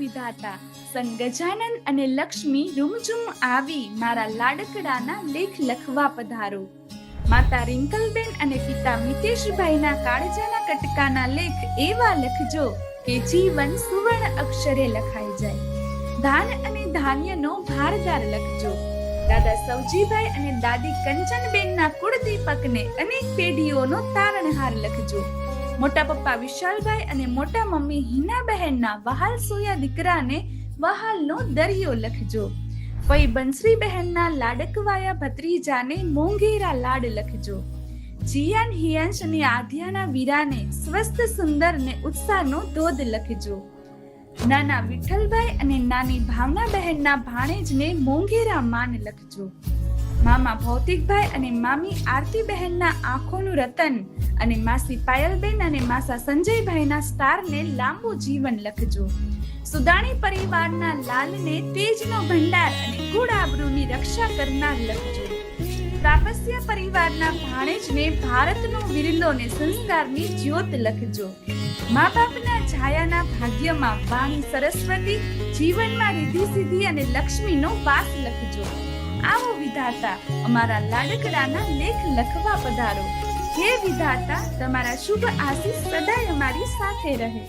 વિધાતા સંત ગજાનન અને લક્ષ્મી રૂમઝુમ આવી મારા લાડકડાના લેખ લખવા પધારો. માતા રિંકલબેન અને પિતા મિતેશભાઈના કાળજાના કટકાના લેખ એવા લખજો કે જીવન સુવર્ણ અક્ષરે લખાઈ જાય. ધાન અને ધાન્યનો ભારદાર લખજો. દાદા સવજીભાઈ અને દાદી કંચનબેનના કુળદીપકને અનેક પેઢીઓનો તારણહાર લખજો. મોટા પપ્પા વિશાલભાઈ અને મોટા મમ્મી હિનાબહેનના વહાલ સોયા દીકરાને વહાલનો દરિયો લખજો. ફઈ બંસરી બહેનના લાડકવાયા ભત્રીજાને મોંઘેરા લાડ લખજો. જીયાન હિયાંશ અને આધ્યાના વીરાને સ્વસ્થ સુંદર ને ઉત્સાહનો ધોધ લખજો. નાના વિઠ્ઠલભાઈ અને નાની ભાવના બહેનના ભાણેજને મોંઘેરા માન લખજો. મામા ભૌતિકભાઈ અને મામી આરતી બહેનના આંખોનું રતન અને માસી પાયલબેન અને માસા સંજયભાઈના સ્ટારને લાંબુ જીવન લખજો. સુદાણી પરિવારના લાલને તેજનો ભંડાર અને ગુણ આબરૂની રક્ષા કરનાર લખજો. ત્રાપસ્ય પરિવારના ભાણેજને ભારતનો વિરલો ને સંસ્કારની જ્યોત લખજો. મા બાપના છાયાના ભાગ્યમાં વાણી સરસ્વતી, જીવનમાં રિદ્ધિ સિદ્ધિ અને લક્ષ્મીનો વાસ લખજો. આવો વિધાતા અમારા લાડકડાના લેખ લખવા પધારો. હે વિધાતા, તમારા શુભ આશીષ સદાય અમારી સાથે રહે.